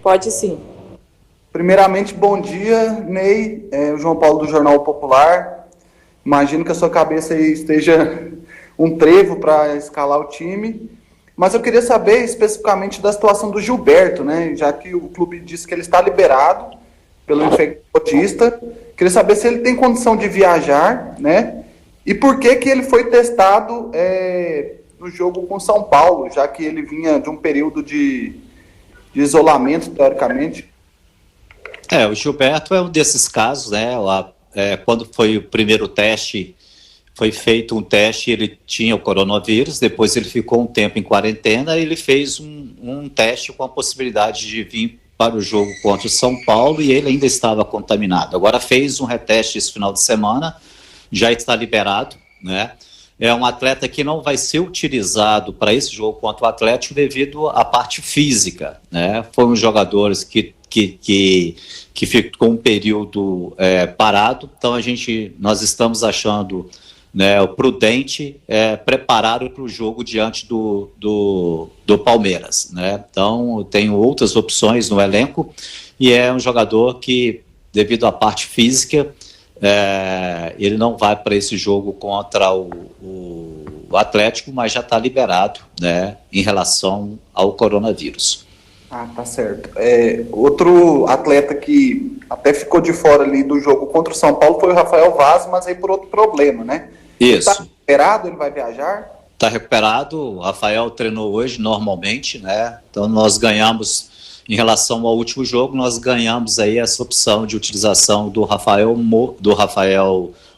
Pode sim. Primeiramente, bom dia, Ney, o João Paulo do Jornal Popular. Imagino que a sua cabeça aí esteja um trevo para escalar o time, mas eu queria saber especificamente da situação do Gilberto, né? Já que o clube disse que ele está liberado pelo infectologista, queria saber se ele tem condição de viajar, né? E por que ele foi testado no jogo com São Paulo, já que ele vinha de um período de isolamento, teoricamente. O Gilberto é um desses casos, né? Quando foi o primeiro teste, foi feito um teste, ele tinha o coronavírus, depois ele ficou um tempo em quarentena, e ele fez um teste com a possibilidade de vir para o jogo contra o São Paulo, e ele ainda estava contaminado. Agora fez um reteste esse final de semana, já está liberado, né? É um atleta que não vai ser utilizado para esse jogo contra o Atlético devido à parte física, né? Foi um jogador que ficou um período parado, então nós estamos achando, né, o prudente preparar para o jogo diante do Palmeiras, né? Então tem outras opções no elenco, e é um jogador que, devido à parte física, ele não vai para esse jogo contra o Atlético, mas já está liberado, né, em relação ao coronavírus. Ah, tá certo. Outro atleta que até ficou de fora ali do jogo contra o São Paulo foi o Rafael Vaz, mas aí por outro problema, né? Isso. Está recuperado? Ele vai viajar? Está recuperado. O Rafael treinou hoje normalmente, né? Então nós ganhamos, em relação ao último jogo, nós ganhamos aí essa opção de utilização do Rafael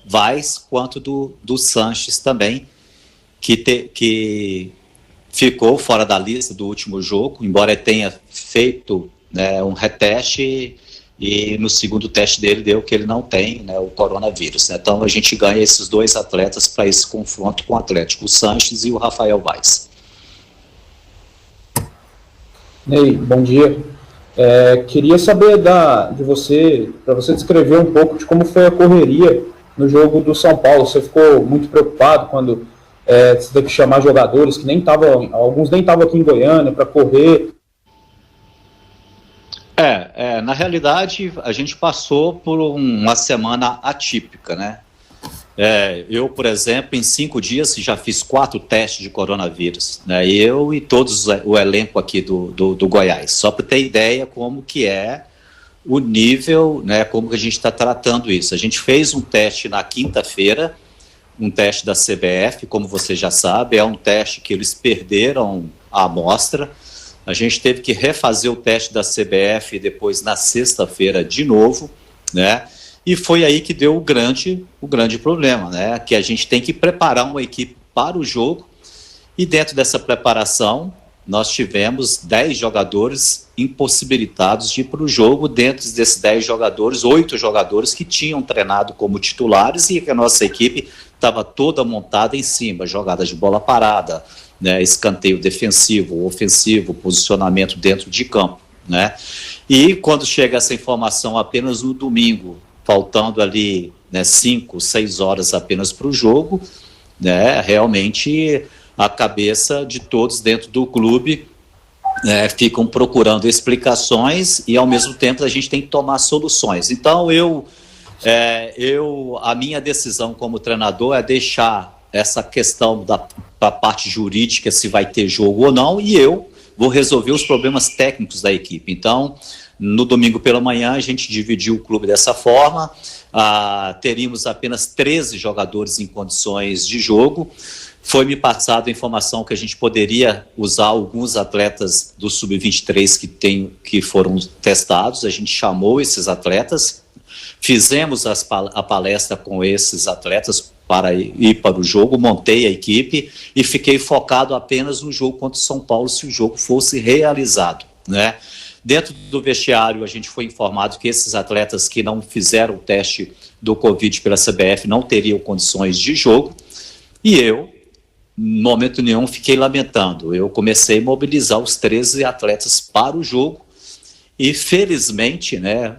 Vaz, quanto do Sanches também, que ficou fora da lista do último jogo, embora ele tenha feito, né, um reteste, e no segundo teste dele deu que ele não tem, né, o coronavírus, né? Então a gente ganha esses dois atletas para esse confronto com o Atlético, o Sanches e o Rafael Vaz. Ney, bom dia. Queria saber de você, para você descrever um pouco de como foi a correria no jogo do São Paulo. Você ficou muito preocupado quando você teve que chamar jogadores que alguns nem estavam aqui em Goiânia para correr? Na realidade, a gente passou por uma semana atípica, né? Eu, por exemplo, em 5 dias já fiz 4 testes de coronavírus, né? Eu e todos o elenco aqui do Goiás, só para ter ideia como que é o nível, né? Como que a gente está tratando isso. A gente fez um teste na quinta-feira, um teste da CBF, como você já sabe, é um teste que eles perderam a amostra. A gente teve que refazer o teste da CBF depois na sexta-feira de novo, né? E foi aí que deu o grande problema, né? Que a gente tem que preparar uma equipe para o jogo, e dentro dessa preparação nós tivemos 10 jogadores impossibilitados de ir para o jogo. Dentro desses 10 jogadores, 8 jogadores que tinham treinado como titulares, e que a nossa equipe estava toda montada em cima, jogadas de bola parada, né, escanteio defensivo, ofensivo, posicionamento dentro de campo, né? E quando chega essa informação apenas no domingo, faltando ali, né, 5, 6 horas apenas para o jogo, né, realmente a cabeça de todos dentro do clube ficam procurando explicações, e ao mesmo tempo a gente tem que tomar soluções. Então a minha decisão como treinador é deixar essa questão da parte jurídica, se vai ter jogo ou não, e eu vou resolver os problemas técnicos da equipe. Então, no domingo pela manhã, a gente dividiu o clube dessa forma. Teríamos apenas 13 jogadores em condições de jogo. Foi-me passada a informação que a gente poderia usar alguns atletas do Sub-23 que foram testados. A gente chamou esses atletas, fizemos a palestra com esses atletas para ir para o jogo, montei a equipe e fiquei focado apenas no jogo contra o São Paulo, se o jogo fosse realizado, né? Dentro do vestiário, a gente foi informado que esses atletas que não fizeram o teste do Covid pela CBF não teriam condições de jogo, e eu, em momento nenhum, fiquei lamentando. Eu comecei a mobilizar os 13 atletas para o jogo, e felizmente, né,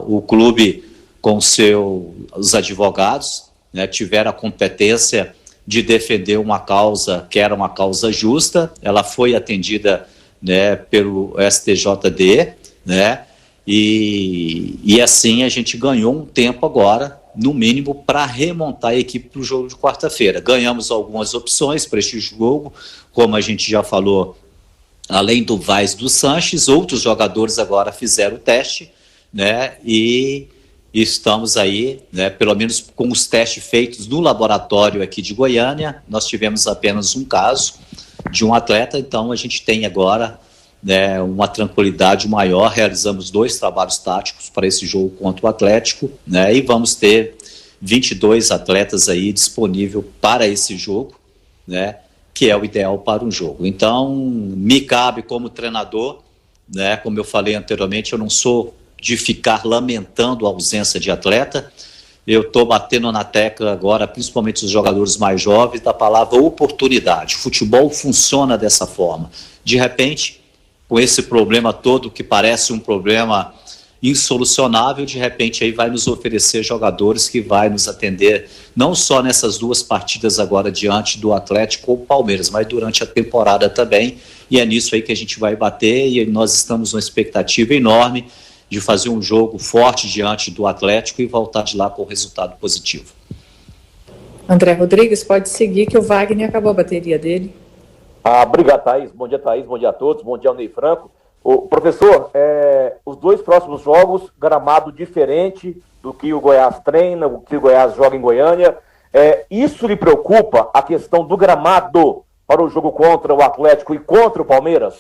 o clube, com os advogados, né, tiveram a competência de defender uma causa que era uma causa justa. Ela foi atendida, né, pelo STJD, né? E assim a gente ganhou um tempo agora, no mínimo, para remontar a equipe para o jogo de quarta-feira. Ganhamos algumas opções para este jogo, como a gente já falou, além do Vaz do Sanches, outros jogadores agora fizeram o teste, né? E estamos aí, né, pelo menos com os testes feitos no laboratório aqui de Goiânia. Nós tivemos apenas um caso de um atleta, então a gente tem agora, né, uma tranquilidade maior. Realizamos 2 trabalhos táticos para esse jogo contra o Atlético, né, e vamos ter 22 atletas aí disponível para esse jogo, né, que é o ideal para um jogo. Então, me cabe como treinador, né, como eu falei anteriormente, eu não sou de ficar lamentando a ausência de atleta. Eu estou batendo na tecla agora, principalmente os jogadores mais jovens, da palavra oportunidade. O futebol funciona dessa forma. De repente, com esse problema todo, que parece um problema insolucionável, de repente aí vai nos oferecer jogadores que vai nos atender, não só nessas 2 partidas agora diante do Atlético ou Palmeiras, mas durante a temporada também, e é nisso aí que a gente vai bater, e nós estamos numa expectativa enorme de fazer um jogo forte diante do Atlético e voltar de lá com resultado positivo. André Rodrigues, pode seguir que o Wagner acabou a bateria dele. Obrigado, Thaís. Bom dia, Thaís. Bom dia a todos. Bom dia ao Ney Franco. Professor, os 2 próximos jogos, gramado diferente do que o Goiás treina, o que o Goiás joga em Goiânia. Isso lhe preocupa, a questão do gramado para o jogo contra o Atlético e contra o Palmeiras?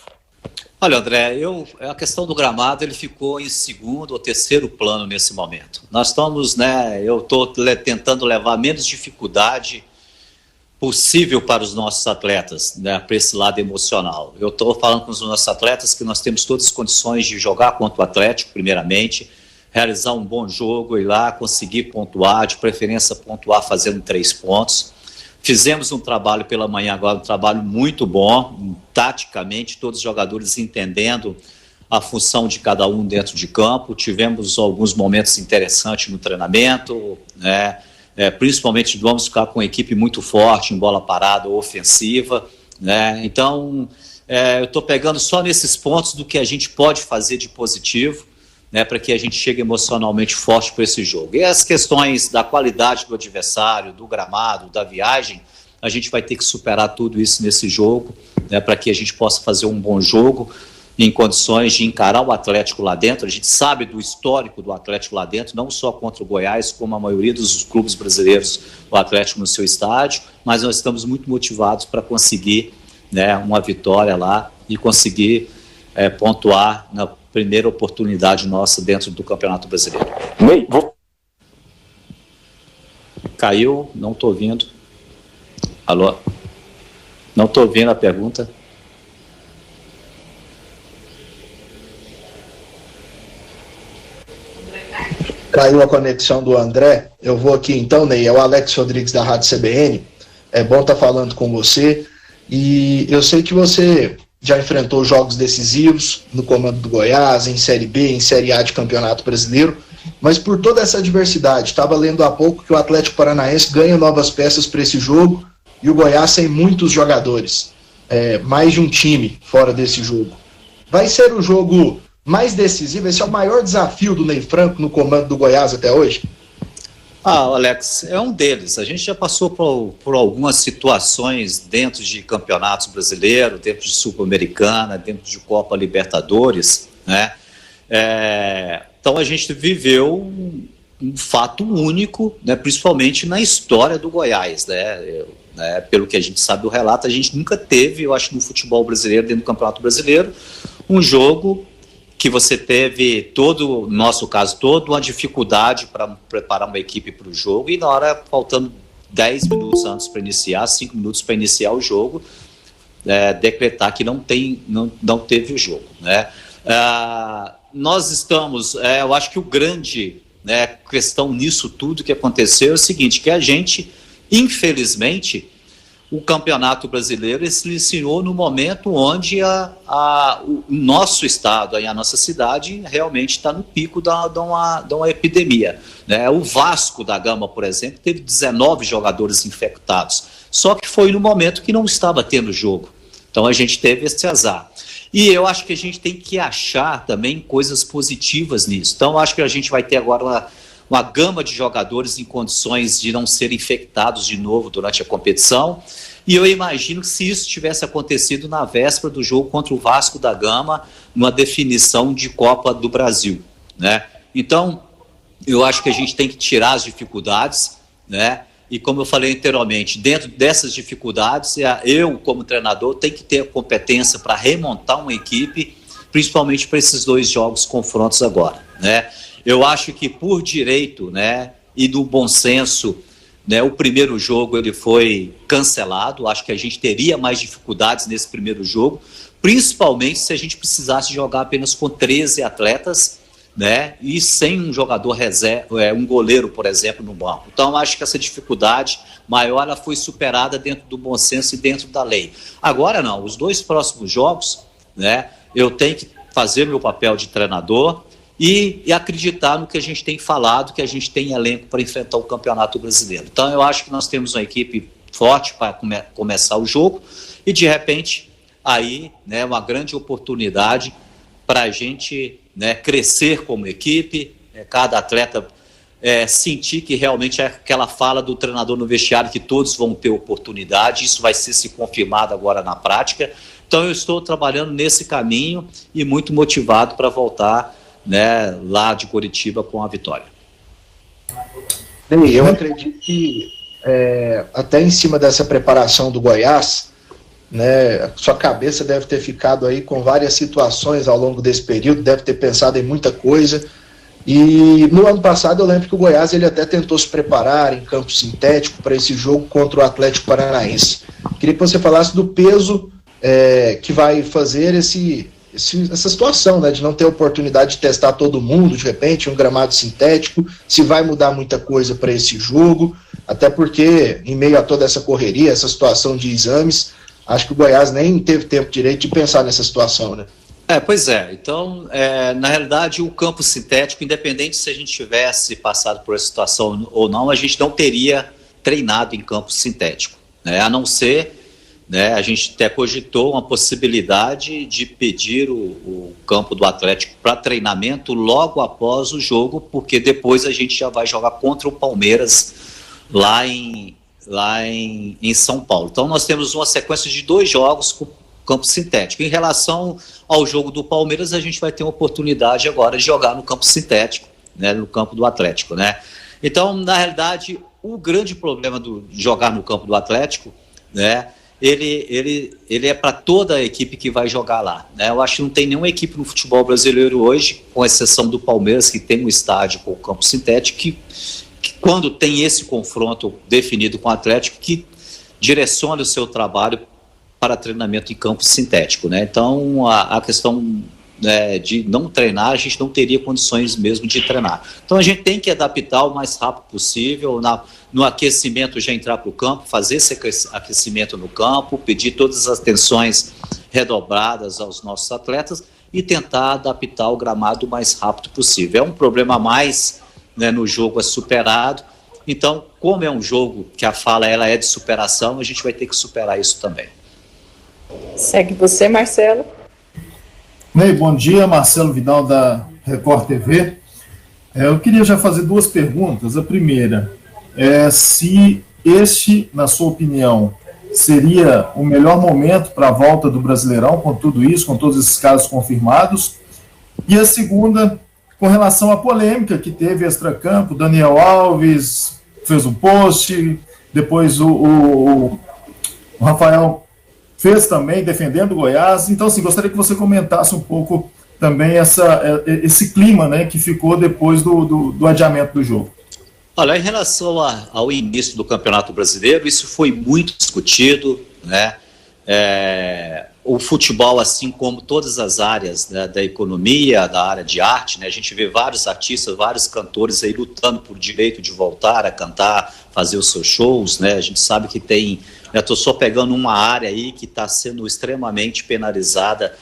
Olha, André, a questão do gramado, ele ficou em 2º ou 3º plano nesse momento. Nós estamos, né, eu estou tentando levar menos dificuldade possível para os nossos atletas, né, para esse lado emocional. Eu estou falando com os nossos atletas que nós temos todas as condições de jogar contra o Atlético, primeiramente, realizar um bom jogo, ir lá, conseguir pontuar, de preferência pontuar fazendo 3 pontos. Fizemos um trabalho pela manhã agora, um trabalho muito bom, taticamente, todos os jogadores entendendo a função de cada um dentro de campo. Tivemos alguns momentos interessantes no treinamento, né? Principalmente vamos ficar com uma equipe muito forte em bola parada ou ofensiva, né? Então, eu estou pegando só nesses pontos do que a gente pode fazer de positivo, né, para que a gente chegue emocionalmente forte para esse jogo. E as questões da qualidade do adversário, do gramado, da viagem, a gente vai ter que superar tudo isso nesse jogo, né, para que a gente possa fazer um bom jogo em condições de encarar o Atlético lá dentro. A gente sabe do histórico do Atlético lá dentro, não só contra o Goiás, como a maioria dos clubes brasileiros, o Atlético no seu estádio, mas nós estamos muito motivados para conseguir, né, uma vitória lá e conseguir pontuar na primeira oportunidade nossa dentro do Campeonato Brasileiro. Caiu, não estou ouvindo. Alô? Não estou ouvindo a pergunta. Caiu a conexão do André. Eu vou aqui então, Ney. É o Alex Rodrigues da Rádio CBN. É bom estar falando com você. E eu sei que você já enfrentou jogos decisivos no comando do Goiás, em Série B, em Série A de Campeonato Brasileiro, mas por toda essa adversidade, estava lendo há pouco que o Atlético Paranaense ganha novas peças para esse jogo e o Goiás tem muitos jogadores, mais de um time fora desse jogo. Vai ser o jogo mais decisivo? Esse é o maior desafio do Ney Franco no comando do Goiás até hoje? Alex, é um deles. A gente já passou por algumas situações dentro de campeonatos brasileiros, dentro de Sul-Americana, dentro de Copa Libertadores, né? Então a gente viveu um fato único, né, principalmente na história do Goiás, né? Pelo que a gente sabe do relato, a gente nunca teve, eu acho, no futebol brasileiro, dentro do Campeonato Brasileiro, um jogo que você teve no nosso caso, toda uma dificuldade para preparar uma equipe para o jogo e na hora, faltando 10 minutos antes para iniciar, 5 minutos para iniciar o jogo, decretar que não teve o jogo, né? Nós estamos, eu acho que o grande, né, questão nisso tudo que aconteceu é o seguinte, que a gente, infelizmente, o Campeonato Brasileiro se iniciou no momento onde o nosso estado, a nossa cidade, realmente está no pico de uma epidemia, né? O Vasco da Gama, por exemplo, teve 19 jogadores infectados, só que foi no momento que não estava tendo jogo. Então a gente teve esse azar. E eu acho que a gente tem que achar também coisas positivas nisso. Então, eu acho que a gente vai ter agora uma gama de jogadores em condições de não serem infectados de novo durante a competição. E eu imagino que se isso tivesse acontecido na véspera do jogo contra o Vasco da Gama, numa definição de Copa do Brasil, né? Então, eu acho que a gente tem que tirar as dificuldades, né? E como eu falei anteriormente, dentro dessas dificuldades, eu, como treinador, tenho que ter a competência para remontar uma equipe, principalmente para esses 2 jogos, confrontos agora, né? Eu acho que por direito, né, e do bom senso, né, o primeiro jogo ele foi cancelado. Acho que a gente teria mais dificuldades nesse primeiro jogo, principalmente se a gente precisasse jogar apenas com 13 atletas, né, e sem um jogador reserva, um goleiro, por exemplo, no banco. Então, acho que essa dificuldade maior ela foi superada dentro do bom senso e dentro da lei. Agora não, os 2 próximos jogos, né, eu tenho que fazer meu papel de treinador e acreditar no que a gente tem falado, que a gente tem elenco para enfrentar o Campeonato Brasileiro. Então, eu acho que nós temos uma equipe forte para começar o jogo e, de repente, aí, né, uma grande oportunidade para a gente, né, crescer como equipe, cada atleta sentir que realmente é aquela fala do treinador no vestiário, que todos vão ter oportunidade. Isso vai ser se confirmado agora na prática. Então, eu estou trabalhando nesse caminho e muito motivado para voltar, né, lá de Curitiba com a vitória. Eu acredito que até em cima dessa preparação do Goiás, né, sua cabeça deve ter ficado aí com várias situações ao longo desse período, deve ter pensado em muita coisa. E no ano passado eu lembro que o Goiás ele até tentou se preparar em campo sintético para esse jogo contra o Atlético Paranaense. Queria que você falasse do peso que vai fazer essa situação, né, de não ter oportunidade de testar todo mundo, de repente, um gramado sintético, se vai mudar muita coisa para esse jogo, até porque, em meio a toda essa correria, essa situação de exames, acho que o Goiás nem teve tempo direito de pensar nessa situação, né? Pois é. Então, na realidade, o campo sintético, independente se a gente tivesse passado por essa situação ou não, a gente não teria treinado em campo sintético, né, a não ser... né, a gente até cogitou uma possibilidade de pedir o campo do Atlético para treinamento logo após o jogo, porque depois a gente já vai jogar contra o Palmeiras lá em São Paulo. Então nós temos uma sequência de 2 jogos com campo sintético. Em relação ao jogo do Palmeiras, a gente vai ter uma oportunidade agora de jogar no campo sintético, né, no campo do Atlético, né? Então, na realidade, o grande problema de jogar no campo do Atlético, né, ele é para toda a equipe que vai jogar lá, né? Eu acho que não tem nenhuma equipe no futebol brasileiro hoje, com exceção do Palmeiras, que tem um estádio com o campo sintético, que quando tem esse confronto definido com o Atlético, que direciona o seu trabalho para treinamento em campo sintético, né? Então, a questão, né, de não treinar, a gente não teria condições mesmo de treinar. Então, a gente tem que adaptar o mais rápido possível, no aquecimento já entrar para o campo, fazer esse aquecimento no campo, pedir todas as atenções redobradas aos nossos atletas e tentar adaptar o gramado o mais rápido possível. É um problema a mais, né, no jogo superado. Então, como é um jogo que a fala ela é de superação, a gente vai ter que superar isso também. Segue você, Marcelo. Ney, bom dia, Marcelo Vidal da Record TV. Eu queria já fazer 2 perguntas. A primeira é se este, na sua opinião, seria o melhor momento para a volta do Brasileirão, com tudo isso, com todos esses casos confirmados. E a segunda, com relação à polêmica que teve extracampo, Daniel Alves fez um post, depois o Rafael fez também, defendendo o Goiás. Então, assim, gostaria que você comentasse um pouco também esse clima, né, que ficou depois do adiamento do jogo. Olha, em relação ao início do Campeonato Brasileiro, isso foi muito discutido, né? O futebol, assim como todas as áreas, né, da economia, da área de arte, né, a gente vê vários artistas, vários cantores aí lutando por direito de voltar a cantar, fazer os seus shows, né? A gente sabe que tem... Estou só pegando uma área aí que está sendo extremamente penalizada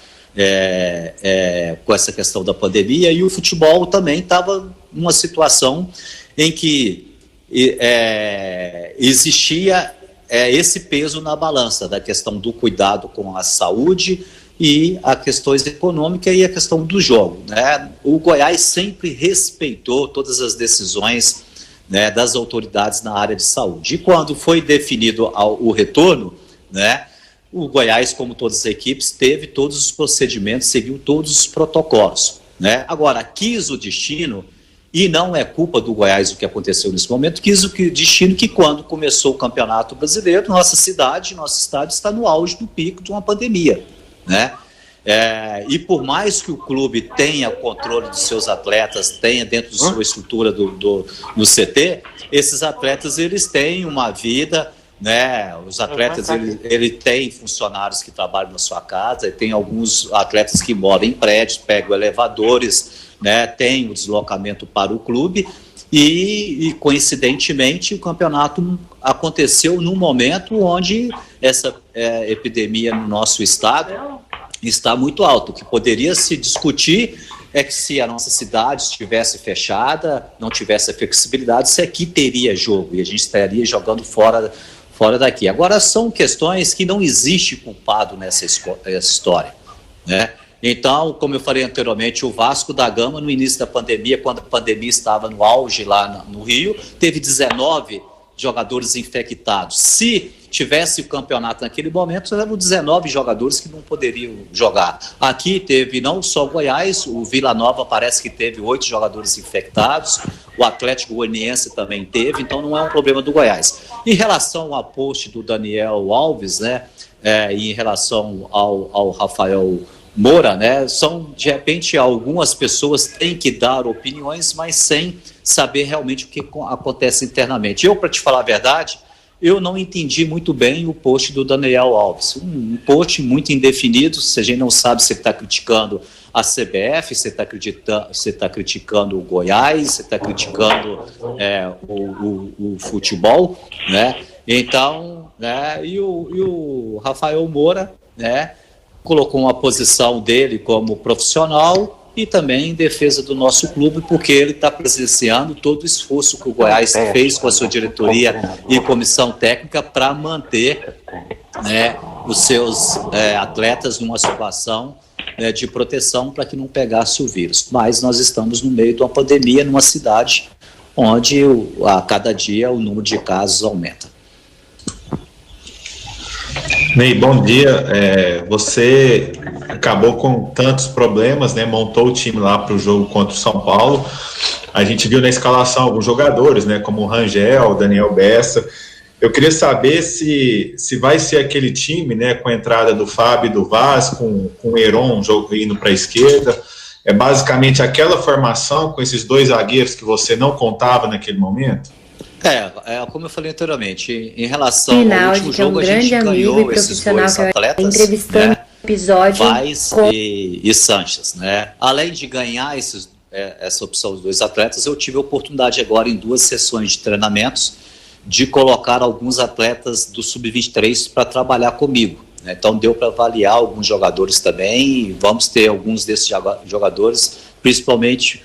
com essa questão da pandemia, e o futebol também estava numa situação em que existia esse peso na balança da questão do cuidado com a saúde e a questões econômicas e a questão do jogo, né? O Goiás sempre respeitou todas as decisões, né, das autoridades na área de saúde. E quando foi definido o retorno, né, o Goiás, como todas as equipes, teve todos os procedimentos, seguiu todos os protocolos, né? Agora, quis o destino, e não é culpa do Goiás o que aconteceu nesse momento, quis o destino que quando começou o Campeonato Brasileiro, nosso estádio está no auge do pico de uma pandemia, né? E por mais que o clube tenha controle dos seus atletas, tenha dentro de sua estrutura do CT, esses atletas eles têm uma vida, né? Os atletas ele tem funcionários que trabalham na sua casa, tem alguns atletas que moram em prédios, pegam elevadores, né? Tem o deslocamento para o clube e coincidentemente o campeonato aconteceu num momento onde essa epidemia no nosso estado está muito alto. O que poderia se discutir é que se a nossa cidade estivesse fechada, não tivesse a flexibilidade, se aqui teria jogo e a gente estaria jogando fora daqui. Agora, são questões que não existe culpado nessa história, né? Então, como eu falei anteriormente, o Vasco da Gama, no início da pandemia, quando a pandemia estava no auge lá no Rio, teve 19 jogadores infectados. Se tivesse o campeonato naquele momento, eram 19 jogadores que não poderiam jogar. Aqui teve não só o Goiás, o Vila Nova parece que teve 8 jogadores infectados, o Atlético Goianiense também teve, então não é um problema do Goiás. Em relação ao post do Daniel Alves, né, e em relação ao Rafael Moura, né, são, de repente, algumas pessoas têm que dar opiniões, mas sem saber realmente o que acontece internamente. Eu, para te falar a verdade, eu não entendi muito bem o post do Daniel Alves. Um post muito indefinido, se a gente não sabe se ele está criticando a CBF, se está criticando o Goiás, se está criticando o futebol, né? Então, né, e o Rafael Moura, né, colocou uma posição dele como profissional e também em defesa do nosso clube, porque ele está presenciando todo o esforço que o Goiás fez com a sua diretoria e comissão técnica para manter, né, os seus atletas numa situação, né, de proteção para que não pegasse o vírus. Mas nós estamos no meio de uma pandemia numa cidade onde a cada dia o número de casos aumenta. Ney, bom dia. Você acabou com tantos problemas, né? Montou o time lá para o jogo contra o São Paulo. A gente viu na escalação alguns jogadores, né? Como o Rangel, o Daniel Bessa. Eu queria saber se vai ser aquele time, né? Com a entrada do Fábio e do Vaz, com o Heron indo para a esquerda. É basicamente aquela formação com esses dois zagueiros que você não contava naquele momento? Como eu falei anteriormente, em relação ao último jogo, a gente ganhou esses dois atletas, né, Vaz e Sanches, né? Além de ganhar essa opção dos dois atletas, eu tive a oportunidade agora em 2 sessões de treinamentos de colocar alguns atletas do Sub-23 para trabalhar comigo, né? Então deu para avaliar alguns jogadores também e vamos ter alguns desses jogadores, principalmente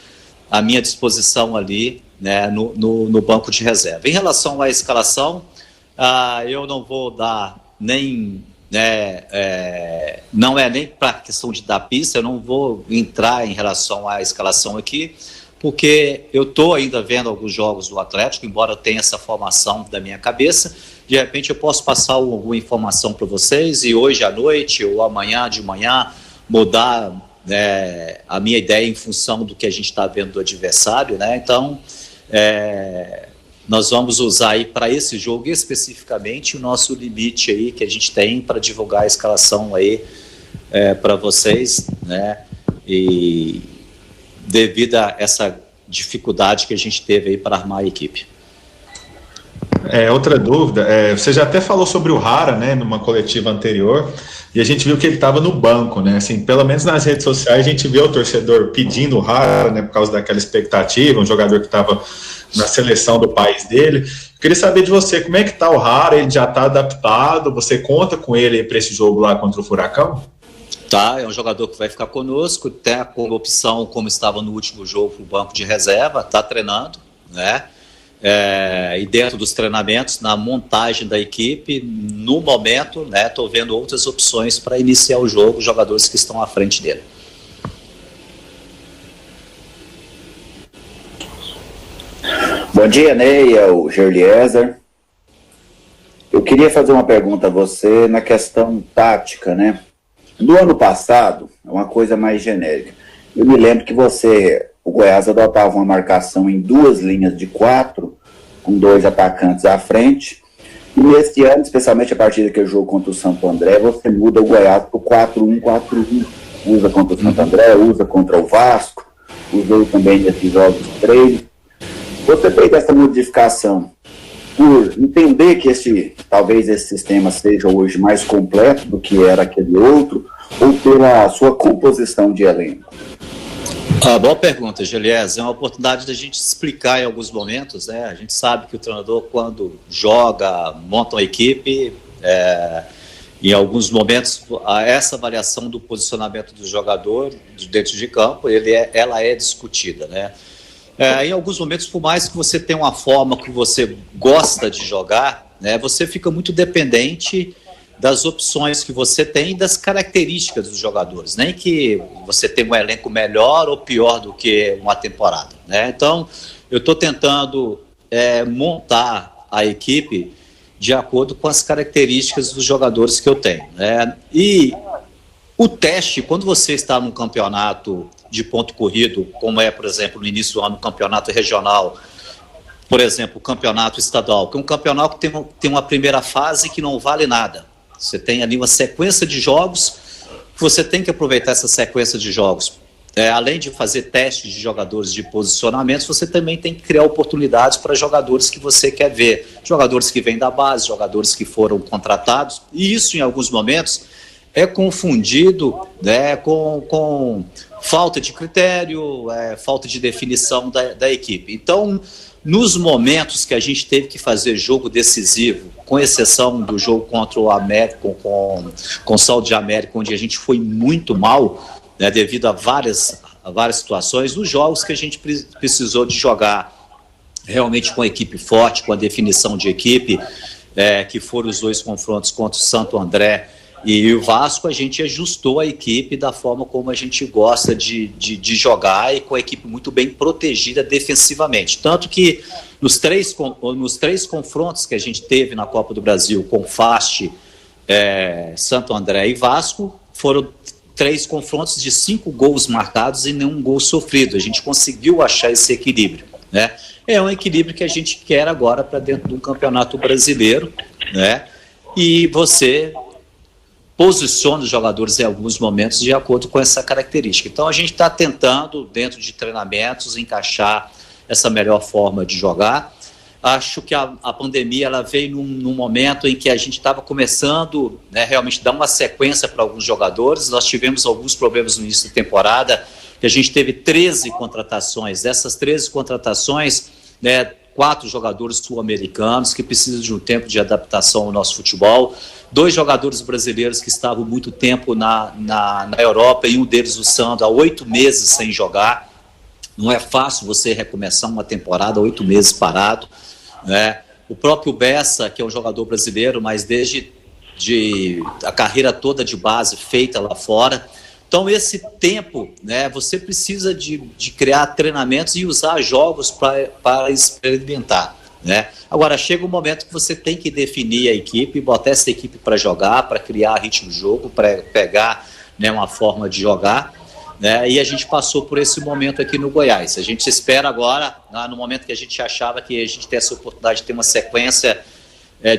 à minha disposição ali, né, no banco de reserva. Em relação à escalação, eu não vou dar nem, né, não é nem para questão de dar pista, eu não vou entrar em relação à escalação aqui, porque eu estou ainda vendo alguns jogos do Atlético, embora eu tenha essa formação da minha cabeça, de repente eu posso passar alguma informação para vocês e hoje à noite ou amanhã de manhã mudar, né, a minha ideia em função do que a gente está vendo do adversário, né? Então, nós vamos usar aí para esse jogo especificamente o nosso limite aí que a gente tem para divulgar a escalação aí para vocês, né? E devido a essa dificuldade que a gente teve aí para armar a equipe. Outra dúvida, você já até falou sobre o Rara, né, numa coletiva anterior, e a gente viu que ele estava no banco, né, assim, pelo menos nas redes sociais a gente vê o torcedor pedindo o Rara, né, por causa daquela expectativa, um jogador que estava na seleção do país dele. Eu queria saber de você, como é que está o Rara, ele já está adaptado, você conta com ele para esse jogo lá contra o Furacão? Tá, é um jogador que vai ficar conosco, tem como opção, como estava no último jogo, o banco de reserva, está treinando, né? e dentro dos treinamentos, na montagem da equipe. No momento, estou vendo outras opções para iniciar o jogo, os jogadores que estão à frente dele. Bom dia, Ney, é o Gerliezer. Eu queria fazer uma pergunta a você na questão tática, né? No ano passado, é uma coisa mais genérica. Eu me lembro que o Goiás adotava uma marcação em 2 linhas de 4, com 2 atacantes à frente. E nesse ano, especialmente a partir daquele jogo contra o Santo André, você muda o Goiás para o 4-1-4-1. Usa contra o Santo André, usa contra o Vasco, usou também nesses jogos 3. Você fez essa modificação por entender que talvez esse sistema seja hoje mais completo do que era aquele outro, ou pela sua composição de elenco? Boa pergunta, Gelies. É uma oportunidade da gente explicar em alguns momentos, né? A gente sabe que o treinador, quando joga, monta uma equipe, em alguns momentos, essa variação do posicionamento do jogador dentro de campo, ela é discutida, né? Em alguns momentos, por mais que você tenha uma forma que você gosta de jogar, né, você fica muito dependente das opções que você tem e das características dos jogadores. Nem que você tenha um elenco melhor ou pior do que uma temporada, né? Então, eu estou tentando montar a equipe de acordo com as características dos jogadores que eu tenho, né? E o teste, quando você está num campeonato de ponto corrido, como por exemplo, no início do ano, o campeonato regional, por exemplo, o campeonato estadual, que é um campeonato que tem uma primeira fase que não vale nada. Você tem ali uma sequência de jogos, você tem que aproveitar essa sequência de jogos. Além de fazer testes de jogadores de posicionamentos, você também tem que criar oportunidades para jogadores que você quer ver. Jogadores que vêm da base, jogadores que foram contratados, e isso em alguns momentos é confundido, né, com falta de critério, falta de definição da equipe. Então, nos momentos que a gente teve que fazer jogo decisivo, com exceção do jogo contra o América, com o Salto de América, onde a gente foi muito mal, né, devido a várias situações, nos jogos que a gente precisou de jogar realmente com a equipe forte, com a definição de equipe, que foram os 2 confrontos contra o Santo André e o Vasco, a gente ajustou a equipe da forma como a gente gosta de jogar, e com a equipe muito bem protegida defensivamente. Tanto que nos três confrontos que a gente teve na Copa do Brasil, com Fast, Santo André e Vasco, foram 3 confrontos de 5 gols marcados e nenhum gol sofrido. A gente conseguiu achar esse equilíbrio, né? É um equilíbrio que a gente quer agora para dentro de um campeonato brasileiro, né? E você posiciona os jogadores em alguns momentos de acordo com essa característica. Então a gente está tentando, dentro de treinamentos, encaixar essa melhor forma de jogar. Acho que a pandemia ela veio num momento em que a gente estava começando, né, realmente dar uma sequência para alguns jogadores. Nós tivemos alguns problemas no início da temporada, que a gente teve 13 contratações. Dessas 13 contratações, né, 4 jogadores sul-americanos que precisam de um tempo de adaptação ao nosso futebol, 2 jogadores brasileiros que estavam muito tempo na Europa, e um deles, o Sandro, há 8 meses sem jogar. Não é fácil você recomeçar uma temporada 8 meses parado, né? O próprio Bessa, que é um jogador brasileiro, mas desde a carreira toda de base feita lá fora. Então, esse tempo, né, você precisa de criar treinamentos e usar jogos para experimentar, né? Agora, chega um momento que você tem que definir a equipe, botar essa equipe para jogar, para criar ritmo de jogo, para pegar, né, uma forma de jogar, né? E a gente passou por esse momento aqui no Goiás. A gente espera agora, no momento que a gente achava que a gente tem essa oportunidade de ter uma sequência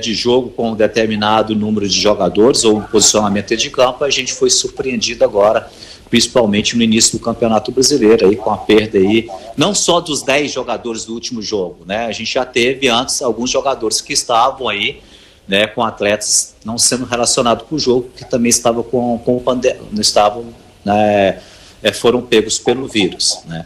de jogo com um determinado número de jogadores ou um posicionamento de campo, a gente foi surpreendido agora, principalmente no início do Campeonato Brasileiro, aí, com a perda aí, não só dos 10 jogadores do último jogo, né? A gente já teve antes alguns jogadores que estavam aí, né, com atletas não sendo relacionados com o jogo, que também estavam foram pegos pelo vírus, né?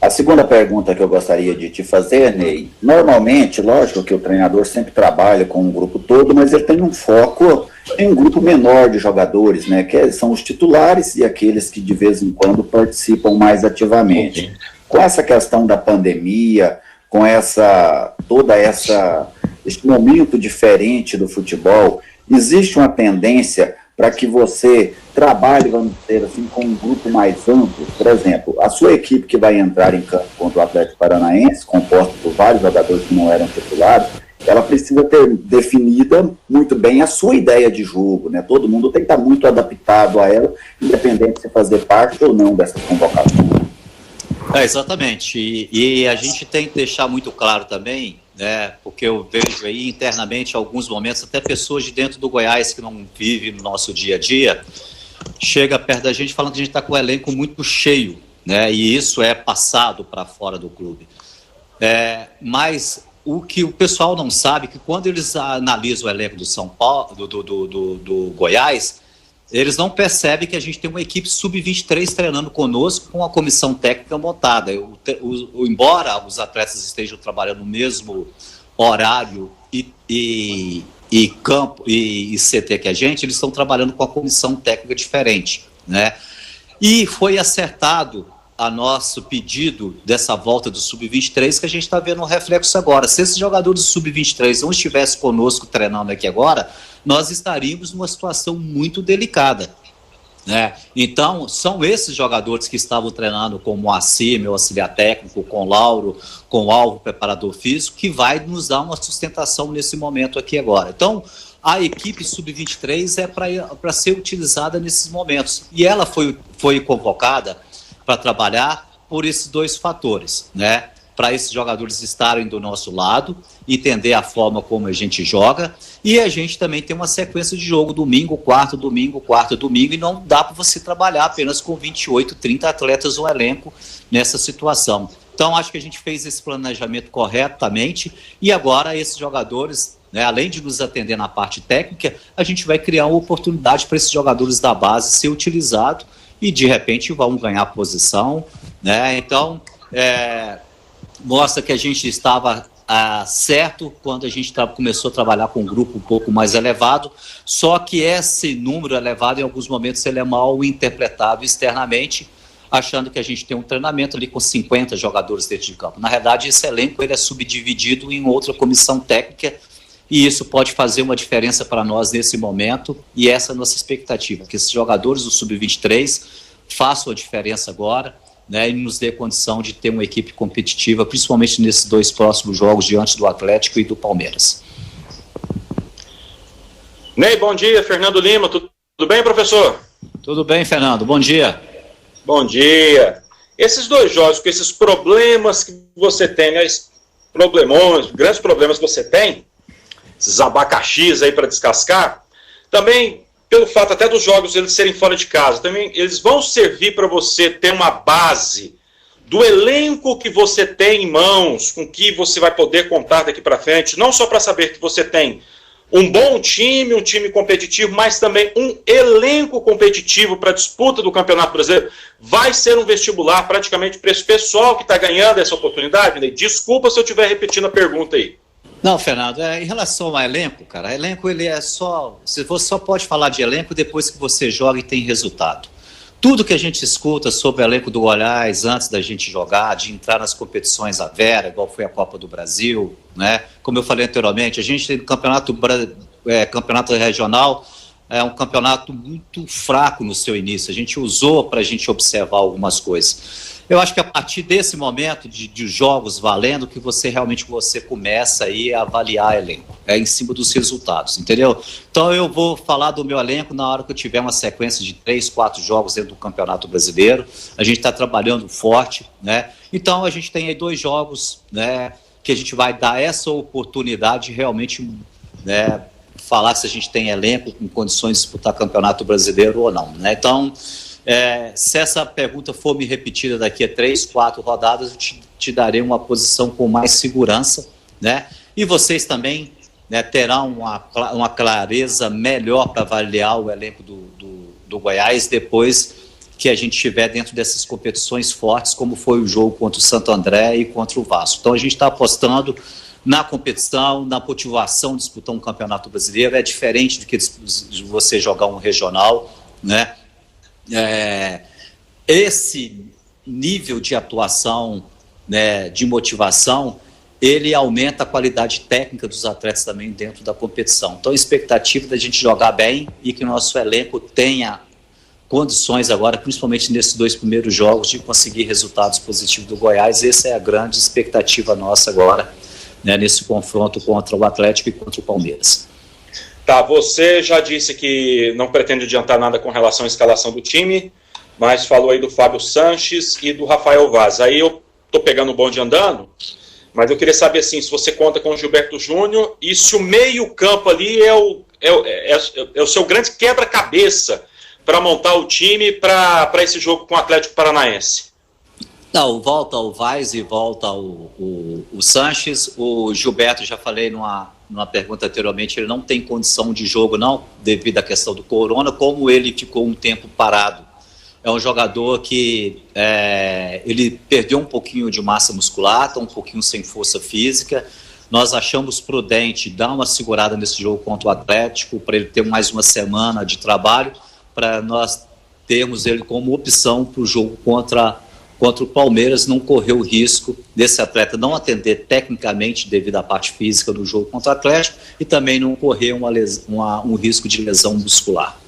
A segunda pergunta que eu gostaria de te fazer, Ney, normalmente, lógico que o treinador sempre trabalha com um grupo todo, mas ele tem um foco em um grupo menor de jogadores, né, que são os titulares e aqueles que de vez em quando participam mais ativamente. Com essa questão da pandemia, com esse momento diferente do futebol, existe uma tendência para que você trabalhe, vamos dizer assim, com um grupo mais amplo? Por exemplo, a sua equipe que vai entrar em campo contra o Atlético Paranaense, composta por vários jogadores que não eram titulares, ela precisa ter definida muito bem a sua ideia de jogo, né? Todo mundo tem que estar muito adaptado a ela, independente de você fazer parte ou não dessas convocações. Exatamente, e a gente tem que deixar muito claro também, né, porque eu vejo aí internamente alguns momentos, até pessoas de dentro do Goiás que não vivem no nosso dia a dia, chega perto da gente falando que a gente está com o elenco muito cheio, né, e isso é passado para fora do clube. Mas o que o pessoal não sabe é que quando eles analisam o elenco do São Paulo, do Goiás, eles não percebem que a gente tem uma equipe sub-23 treinando conosco com a comissão técnica montada. Embora os atletas estejam trabalhando no mesmo horário e campo e CT que a gente, eles estão trabalhando com a comissão técnica diferente, né? E foi acertado a nosso pedido dessa volta do sub-23 que a gente está vendo um reflexo agora. Se esses jogadores do sub-23 não estivessem conosco treinando aqui agora, nós estaríamos numa situação muito delicada, né? Então, são esses jogadores que estavam treinando com o Moacir, meu auxiliar técnico, com o Lauro, com o Alvo, preparador físico, que vai nos dar uma sustentação nesse momento aqui agora. Então, a equipe sub-23 é para ser utilizada nesses momentos. E ela foi convocada para trabalhar por esses dois fatores, né? Para esses jogadores estarem do nosso lado, entender a forma como a gente joga, e a gente também tem uma sequência de jogo, domingo, quarto, domingo, e não dá para você trabalhar apenas com 28, 30 atletas no elenco nessa situação. Então, acho que a gente fez esse planejamento corretamente, e agora esses jogadores, né, além de nos atender na parte técnica, a gente vai criar uma oportunidade para esses jogadores da base ser utilizados, e de repente vão ganhar posição, né? Então, mostra que a gente estava certo quando a gente começou a trabalhar com um grupo um pouco mais elevado, só que esse número elevado, em alguns momentos, ele é mal interpretado externamente, achando que a gente tem um treinamento ali com 50 jogadores dentro de campo. Na verdade, esse elenco ele é subdividido em outra comissão técnica, e isso pode fazer uma diferença para nós nesse momento, e essa é a nossa expectativa, que esses jogadores do Sub-23 façam a diferença agora, né, e nos dê condição de ter uma equipe competitiva, principalmente nesses dois próximos jogos diante do Atlético e do Palmeiras. Ney, bom dia. Fernando Lima, tudo bem, professor? Tudo bem, Fernando, bom dia. Bom dia. Esses dois jogos, com esses problemas que você tem, né, problemões, grandes problemas que você tem, esses abacaxis aí para descascar, também pelo fato até dos jogos eles serem fora de casa, também eles vão servir para você ter uma base do elenco que você tem em mãos, com que você vai poder contar daqui para frente, não só para saber que você tem um bom time, um time competitivo, mas também um elenco competitivo para a disputa do Campeonato Brasileiro. Vai ser um vestibular praticamente para esse pessoal que está ganhando essa oportunidade, né? Desculpa se eu estiver repetindo a pergunta aí. Não, Fernando, em relação ao elenco, cara, elenco ele é só, você só pode falar de elenco depois que você joga e tem resultado. Tudo que a gente escuta sobre o elenco do Goiás antes da gente jogar, de entrar nas competições à vera, igual foi a Copa do Brasil, né? Como eu falei anteriormente, a gente tem campeonato regional, é um campeonato muito fraco no seu início, a gente usou para a gente observar algumas coisas. Eu acho que a partir desse momento de jogos valendo que você realmente começa aí a avaliar elenco, em cima dos resultados, entendeu? Então eu vou falar do meu elenco na hora que eu tiver uma sequência de 3, 4 jogos dentro do Campeonato Brasileiro. A gente está trabalhando forte, né? Então a gente tem aí 2 jogos, né, que a gente vai dar essa oportunidade de realmente, né, falar se a gente tem elenco com condições de disputar Campeonato Brasileiro ou não, né? Então, se essa pergunta for me repetida daqui a 3, 4 rodadas, eu te darei uma posição com mais segurança, né? E vocês também, né, terão uma clareza melhor para avaliar o elenco do Goiás depois que a gente estiver dentro dessas competições fortes, como foi o jogo contra o Santo André e contra o Vasco. Então a gente está apostando na competição, na motivação de disputar um Campeonato Brasileiro. É diferente do que de você jogar um regional, né? Esse nível de atuação, né, de motivação, ele aumenta a qualidade técnica dos atletas também dentro da competição. Então, a expectativa da gente jogar bem e que o nosso elenco tenha condições agora, principalmente nesses 2 primeiros jogos, de conseguir resultados positivos do Goiás. Essa é a grande expectativa nossa agora, né, nesse confronto contra o Atlético e contra o Palmeiras. Tá, você já disse que não pretende adiantar nada com relação à escalação do time, mas falou aí do Fábio Sanches e do Rafael Vaz. Aí eu tô pegando o bonde andando, mas eu queria saber assim, se você conta com o Gilberto Júnior e se o meio-campo ali é o seu grande quebra-cabeça para montar o time para esse jogo com o Atlético Paranaense. Não, volta o Vaz e volta o Sanches. O Gilberto, já falei numa pergunta anteriormente, ele não tem condição de jogo não, devido à questão do corona, como ele ficou um tempo parado. É um jogador que ele perdeu um pouquinho de massa muscular, está um pouquinho sem força física. Nós achamos prudente dar uma segurada nesse jogo contra o Atlético, para ele ter mais uma semana de trabalho, para nós termos ele como opção para o jogo contra o Palmeiras, não correr o risco desse atleta não atender tecnicamente devido à parte física do jogo contra o Atlético e também não correr um risco de lesão muscular.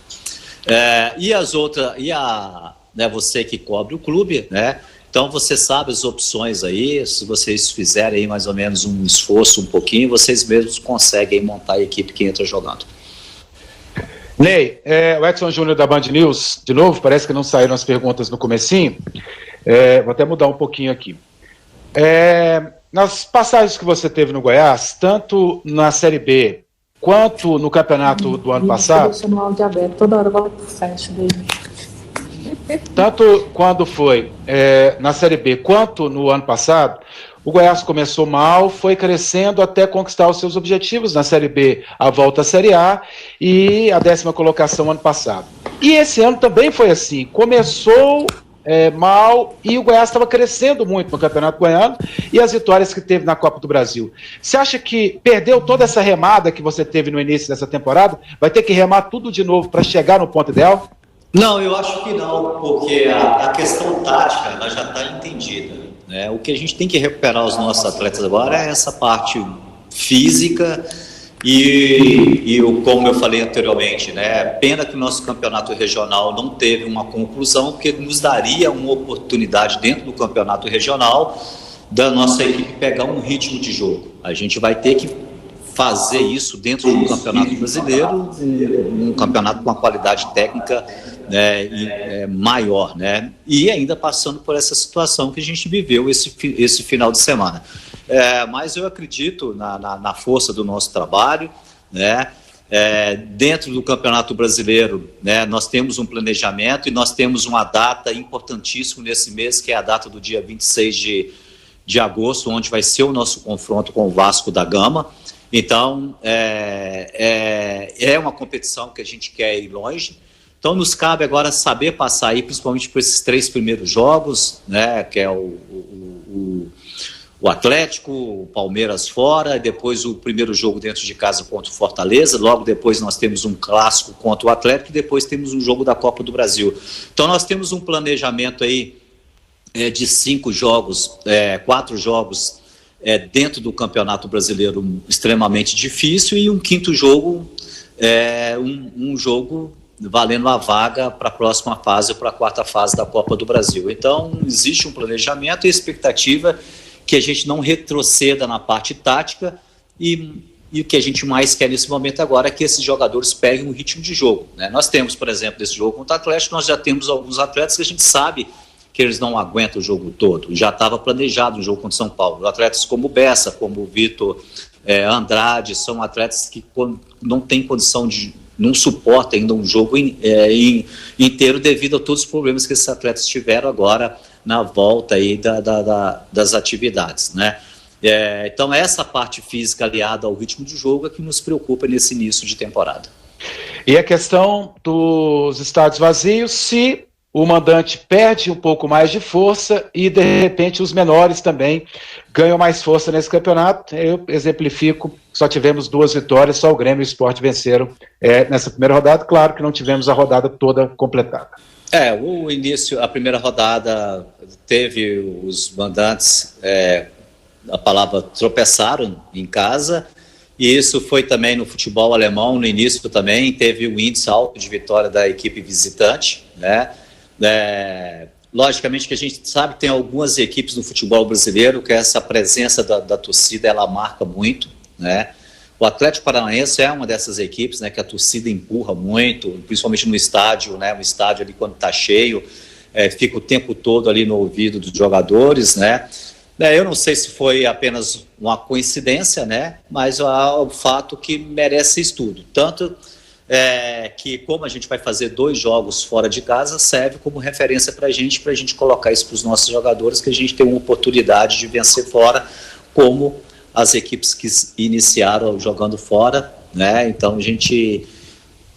Né, você que cobre o clube, né? Então você sabe as opções aí, se vocês fizerem aí mais ou menos um esforço um pouquinho, vocês mesmos conseguem montar a equipe que entra jogando. Ney, o Edson Júnior da Band News, de novo, parece que não saíram as perguntas no comecinho, vou até mudar um pouquinho aqui. Nas passagens que você teve no Goiás, tanto na Série B quanto no campeonato do ano passado, toda hora eu fecho dele. Tanto quando foi na Série B quanto no ano passado, o Goiás começou mal, foi crescendo até conquistar os seus objetivos. Na Série B, a volta à Série A e a 10ª colocação ano passado. E esse ano também foi assim, começou mal e o Goiás estava crescendo muito no Campeonato Goiano e as vitórias que teve na Copa do Brasil. Você acha que perdeu toda essa remada que você teve no início dessa temporada? Vai ter que remar tudo de novo para chegar no ponto ideal? Não, eu acho que não, porque a questão tática ela já está entendida, né? O que a gente tem que recuperar os nossos atletas agora é essa parte física como eu falei anteriormente, né? Pena que o nosso campeonato regional não teve uma conclusão, porque nos daria uma oportunidade dentro do campeonato regional da nossa equipe pegar um ritmo de jogo. A gente vai ter que fazer isso dentro do campeonato brasileiro, um campeonato com uma qualidade técnica, né, maior, né? E ainda passando por essa situação que a gente viveu esse final de semana. Mas eu acredito na força do nosso trabalho, né? Dentro do Campeonato Brasileiro, né, nós temos um planejamento e nós temos uma data importantíssima nesse mês, que é a data do dia 26 de agosto, onde vai ser o nosso confronto com o Vasco da Gama. Então, é uma competição que a gente quer ir longe. Então, nos cabe agora saber passar aí, principalmente por esses 3 primeiros jogos, né, que é o Atlético, o Palmeiras fora, e depois o primeiro jogo dentro de casa contra o Fortaleza, logo depois nós temos um clássico contra o Atlético e depois temos um jogo da Copa do Brasil. Então, nós temos um planejamento aí de 5 jogos, 4 jogos dentro do Campeonato Brasileiro extremamente difícil e um 5º jogo, um jogo valendo a vaga para a próxima fase, para a 4ª fase da Copa do Brasil. Então, existe um planejamento e expectativa que a gente não retroceda na parte tática e o que a gente mais quer nesse momento agora é que esses jogadores peguem um ritmo de jogo, né? Nós temos, por exemplo, desse jogo contra o Atlético, nós já temos alguns atletas que a gente sabe que eles não aguentam o jogo todo. Já estava planejado o jogo contra o São Paulo. Atletas como o Bessa, como o Vitor Andrade, são atletas que não têm condição de... não suportam ainda um jogo inteiro devido a todos os problemas que esses atletas tiveram agora na volta aí das atividades, né? Então, essa parte física aliada ao ritmo de jogo é que nos preocupa nesse início de temporada. E a questão dos estádios vazios, se o mandante perde um pouco mais de força e, de repente, os menores também ganham mais força nesse campeonato. Eu exemplifico, só tivemos 2 vitórias, só o Grêmio e o Sport venceram nessa primeira rodada. Claro que não tivemos a rodada toda completada. O início, a primeira rodada teve os mandantes a palavra tropeçaram em casa, e isso foi também no futebol alemão, no início também, teve um índice alto de vitória da equipe visitante, né? Logicamente que a gente sabe que tem algumas equipes no futebol brasileiro que essa presença da torcida, ela marca muito, né? O Atlético Paranaense é uma dessas equipes, né, que a torcida empurra muito, principalmente no estádio, né? O estádio ali quando está cheio, fica o tempo todo ali no ouvido dos jogadores, né? Eu não sei se foi apenas uma coincidência, né? Mas o fato que merece estudo. Tanto que, como a gente vai fazer 2 jogos fora de casa, serve como referência para a gente colocar isso para os nossos jogadores, que a gente tem uma oportunidade de vencer fora, como as equipes que iniciaram jogando fora, né? Então a gente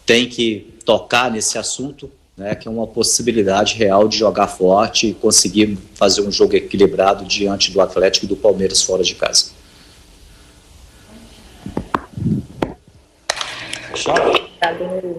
tem que tocar nesse assunto, né, que é uma possibilidade real de jogar forte e conseguir fazer um jogo equilibrado diante do Atlético e do Palmeiras fora de casa. Obrigada, Ney.